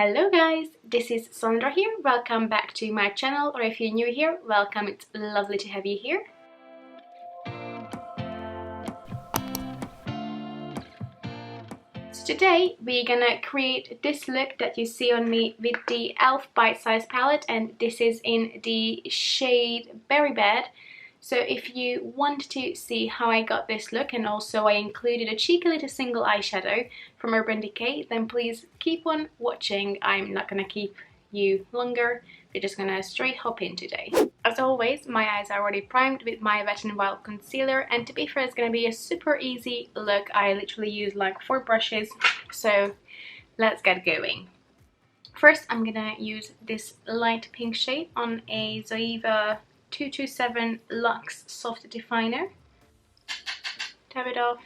Hello guys, this is Sandra here. Welcome back to my channel, or if you're new here, welcome. It's lovely to have you here. So today we're gonna create this look that you see on me with the e.l.f. Bite Size palette, and this is in the shade Berry Bed. So if you want to see how I got this look, and also I included a cheeky little single eyeshadow from Urban Decay, then please keep on watching. I'm not gonna keep you longer, we're just gonna straight hop in today. As always, my eyes are already primed with my Wet n Wild concealer, and to be fair, it's gonna be a super easy look. I literally use like 4 brushes, so let's get going. First, I'm gonna use this light pink shade on a Zoeva 227 Luxe Soft Definer. Tap it off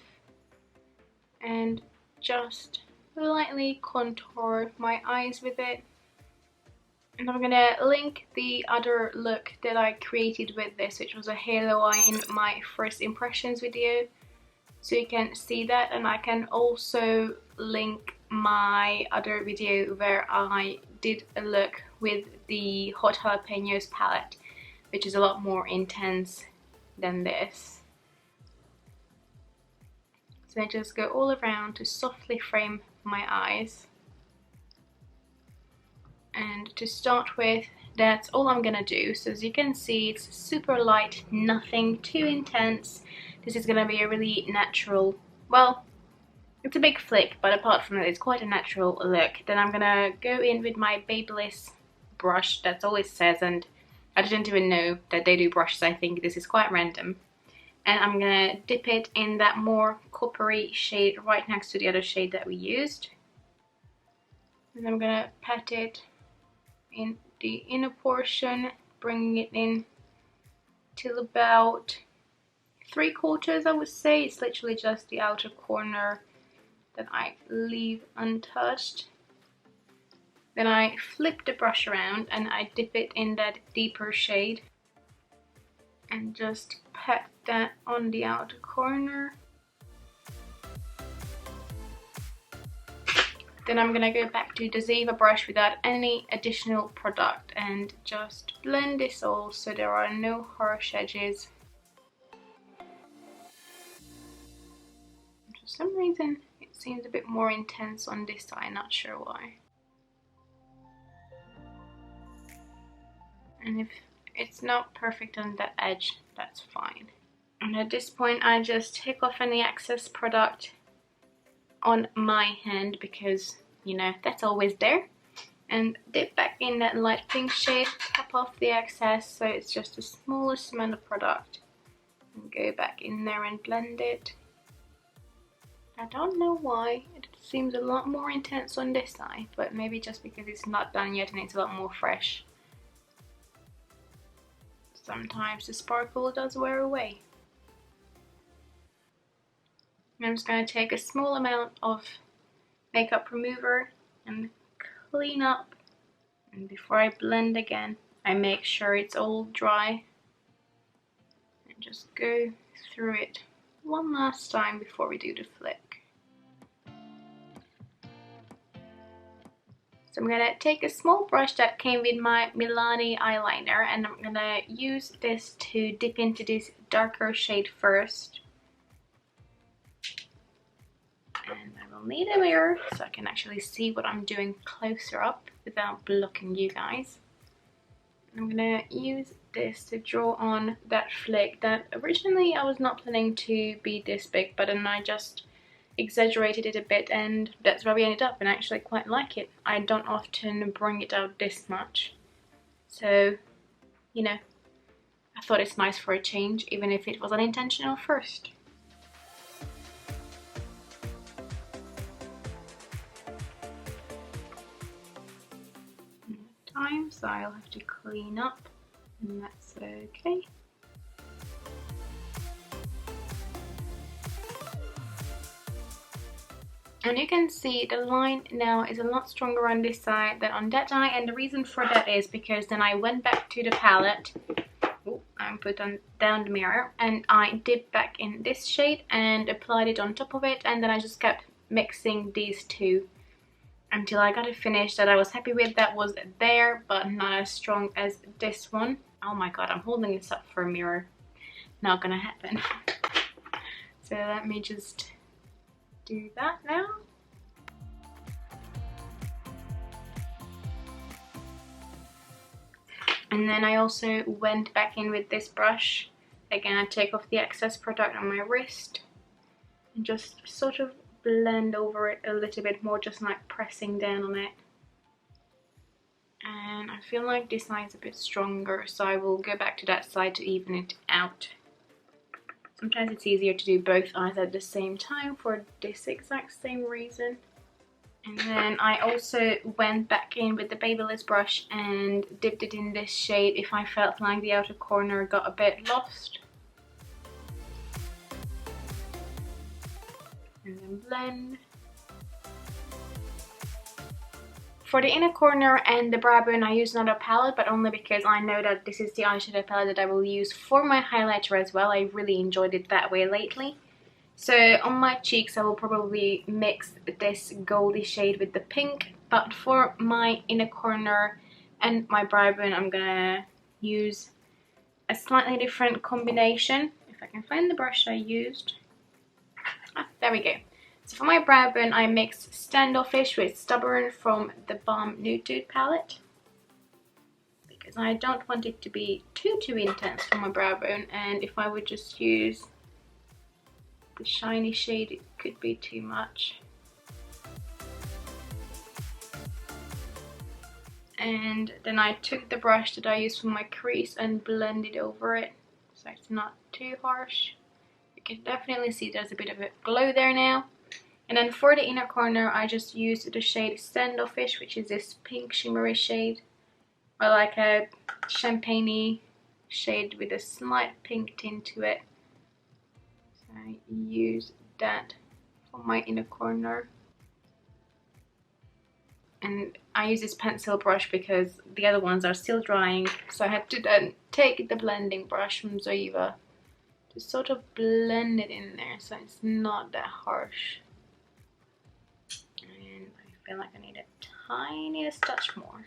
and just lightly contour my eyes with it. And I'm gonna link the other look that I created with this, which was a halo eye, in my first impressions video, so you can see that. And I can also link my other video where I did a look with the Hot Jalapeños palette, which is a lot more intense than this. So I just go all around to softly frame my eyes. And to start with, that's all I'm gonna do. So as you can see, it's super light, nothing too intense. This is gonna be a really natural, well, it's a big flick, but apart from that, it's quite a natural look. Then I'm gonna go in with my Babyliss brush, that's all it says, and I didn't even know that they do brushes. I think this is quite random. And I'm gonna dip it in that more coppery shade right next to the other shade that we used. And I'm gonna pat it in the inner portion, bringing it in till about 3/4, I would say. It's literally just the outer corner that I leave untouched. Then I flip the brush around and I dip it in that deeper shade and just pat that on the outer corner. Then I'm gonna go back to the Zoeva brush without any additional product and just blend this all so there are no harsh edges. For some reason it seems a bit more intense on this side, not sure why. And if it's not perfect on that edge, that's fine. And at this point I just take off any excess product on my hand, because you know that's always there, and dip back in that light pink shade, tap off the excess so it's just the smallest amount of product, and go back in there and blend it. I don't know why it seems a lot more intense on this side, but maybe just because it's not done yet and it's a lot more fresh. Sometimes the sparkle does wear away. I'm just going to take a small amount of makeup remover and clean up. And before I blend again, I make sure it's all dry. And just go through it one last time before we do the flick. So I'm gonna take a small brush that came with my Milani eyeliner, and I'm gonna use this to dip into this darker shade first. And I will need a mirror so I can actually see what I'm doing closer up without blocking you guys. I'm gonna use this to draw on that flick that originally I was not planning to be this big, but then I just exaggerated it a bit, and that's where we ended up, and I actually quite like it. I don't often bring it out this much, so you know, I thought it's nice for a change, even if it was unintentional first. So I'll have to clean up, and that's okay. And you can see the line now is a lot stronger on this side than on that eye, and the reason for that is because then I went back to the palette, and put down the mirror, and I dipped back in this shade and applied it on top of it, and then I just kept mixing these two. until I got a finish that I was happy with, that was there, but not as strong as this one. Oh my god, I'm holding this up for a mirror. Not gonna happen. So let me just do that now. And then I also went back in with this brush. Again, I take off the excess product on my wrist and just sort of blend over it a little bit more, just like pressing down on it. And I feel like this side's a bit stronger, so I will go back to that side to even it out. Sometimes it's easier to do both eyes at the same time for this exact same reason. And then I also went back in with the Babyliss brush and dipped it in this shade if I felt like the outer corner got a bit lost. And then blend. For the inner corner and the brow bone I used another palette, but only because I know that this is the eyeshadow palette that I will use for my highlighter as well. I really enjoyed it that way lately. So on my cheeks I will probably mix this goldy shade with the pink, but for my inner corner and my brow bone I'm gonna use a slightly different combination. If I can find the brush I used. Ah, there we go. So for my brow bone I mixed Standoffish with Stubborn from the Balm Nude Dude palette, because I don't want it to be too intense for my brow bone, and if I would just use the shiny shade it could be too much. And then I took the brush that I used for my crease and blended over it so it's not too harsh. You can definitely see there's a bit of a glow there now. And then for the inner corner I just used the shade Standoffish, which is this pink shimmery shade, or like a champagne-y shade with a slight pink tint to it. So I use that for my inner corner. And I use this pencil brush because the other ones are still drying, so I had to then take the blending brush from Zoeva to sort of blend it in there so it's not that harsh. And I feel like I need a tiniest touch more.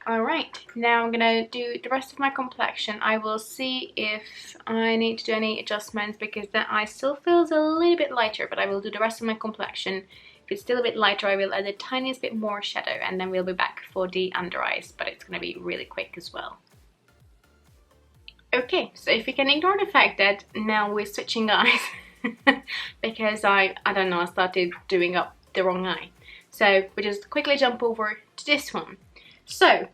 Alright, now I'm gonna do the rest of my complexion. I will see if I need to do any adjustments because that eye still feels a little bit lighter, but I will do the rest of my complexion. If it's still a bit lighter, I will add the tiniest bit more shadow and then we'll be back for the under eyes, but it's gonna be really quick as well. Okay, so if you can ignore the fact that now we're switching eyes because I don't know, I started doing up the wrong eye. So we just quickly jump over to this one. So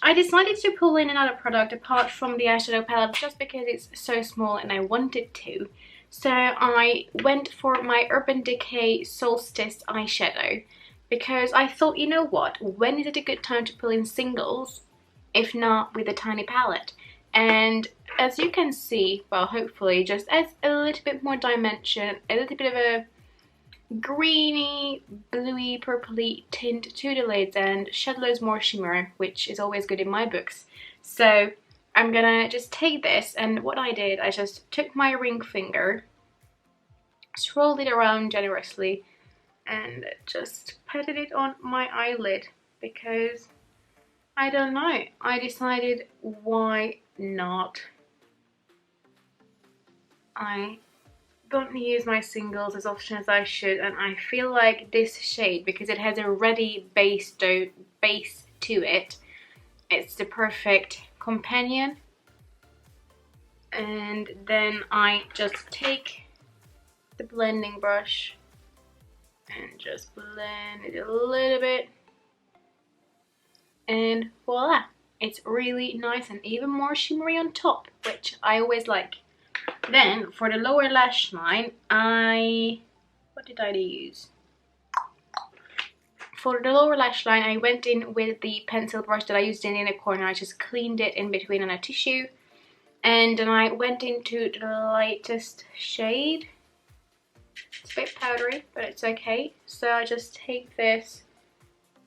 I decided to pull in another product apart from the eyeshadow palette just because it's so small and I wanted to. So I went for my Urban Decay Solstice eyeshadow because I thought, you know what, when is it a good time to pull in singles if not with a tiny palette? And as you can see, well, hopefully just adds a little bit more dimension, a little bit of a greeny, bluey, purpley tint to the lids and shed loads more shimmer, which is always good in my books. So I'm gonna just take this, and what I did, I just took my ring finger, swirled it around generously, and just patted it on my eyelid because I don't know, I decided why not. I don't use my singles as often as I should, and I feel like this shade, because it has a ready base to it, it's the perfect companion. And then I just take the blending brush and just blend it a little bit, and voila, it's really nice and even more shimmery on top, which I always like. Then for the lower lash line, what did I use? For the lower lash line, I went in with the pencil brush that I used in the inner corner. I just cleaned it in between on a tissue, and then I went into the lightest shade. It's a bit powdery, but it's okay. So I just take this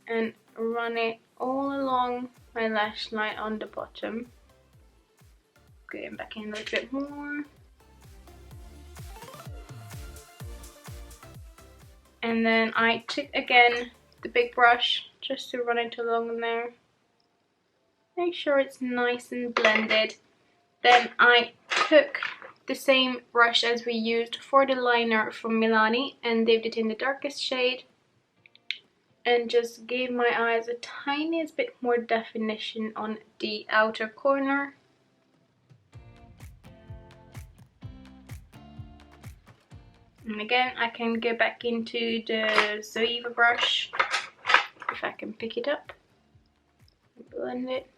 and run it all along my lash line on the bottom. Going back in a little bit more. And then I took again the big brush just to run it along there. Make sure it's nice and blended. Then I took the same brush as we used for the liner from Milani and dipped it in the darkest shade and just gave my eyes a tiniest bit more definition on the outer corner. And again, I can go back into the Zoeva brush, if I can pick it up, and blend it.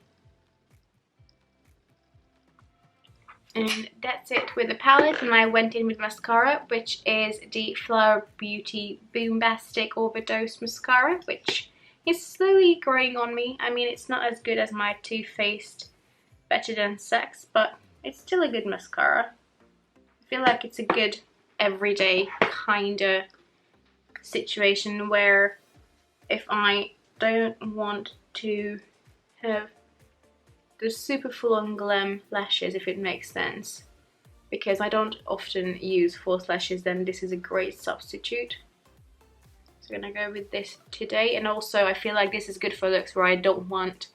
And that's it with the palette, and I went in with mascara, which is the Flower Beauty Boombastic Overdose Mascara, which is slowly growing on me. I mean, it's not as good as my Too Faced Better Than Sex, but it's still a good mascara. I feel like it's a good everyday kind of situation where if I don't want to have the super full-on glam lashes, if it makes sense, because I don't often use false lashes, then this is a great substitute. So I'm gonna go with this today. And also I feel like this is good for looks where I don't want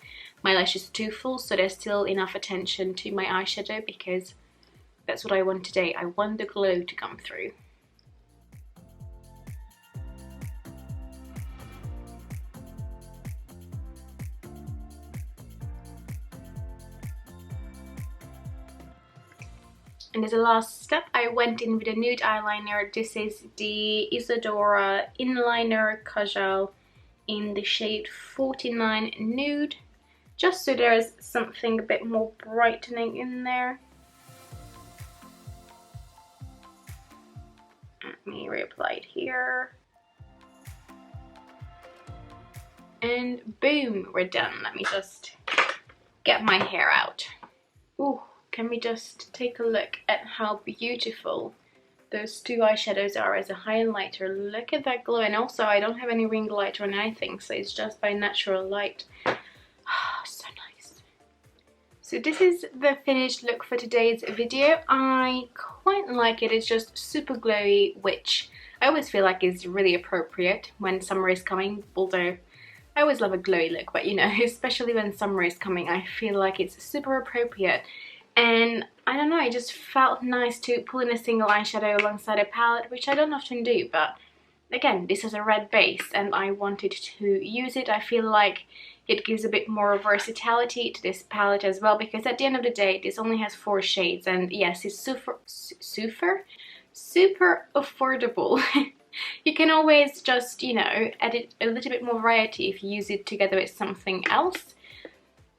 my lashes too full, so there's still enough attention to my eyeshadow, because that's what I want today. I want the glow to come through. And as a last step, I went in with a nude eyeliner. This is the Isadora Inliner Kajal in the shade 49 Nude, just so there's something a bit more brightening in there. Let me reapply it here. And boom, we're done. Let me just get my hair out. Ooh, can we just take a look at how beautiful those two eyeshadows are as a highlighter. Look at that glow. And also I don't have any ring light or anything, so it's just by natural light. So nice. So this is the finished look for today's video. I quite like it. It's just super glowy, which I always feel like is really appropriate when summer is coming, although I always love a glowy look, but you know, especially when summer is coming, I feel like it's super appropriate. And I don't know, it just felt nice to pull in a single eyeshadow alongside a palette, which I don't often do, but again, this is a red base and I wanted to use it. I feel like it gives a bit more versatility to this palette as well, because at the end of the day, this only has 4 shades, and yes, it's super affordable. You can always just, you know, add a little bit more variety if you use it together with something else.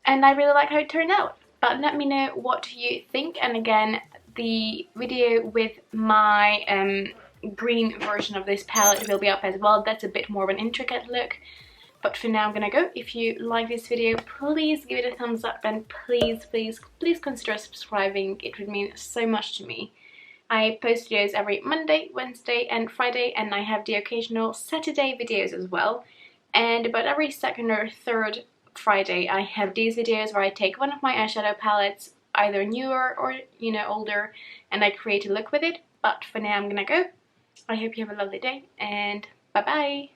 And I really like how it turned out. But let me know what you think. And again, the video with my green version of this palette will be up as well. That's a bit more of an intricate look. But for now, I'm gonna go. If you like this video, please give it a thumbs up, and please consider subscribing. It would mean so much to me. I post videos every Monday, Wednesday and Friday, and I have the occasional Saturday videos as well. And about every second or third Friday, I have these videos where I take one of my eyeshadow palettes, either newer or, you know, older, and I create a look with it. But for now, I'm gonna go. I hope you have a lovely day, and bye bye.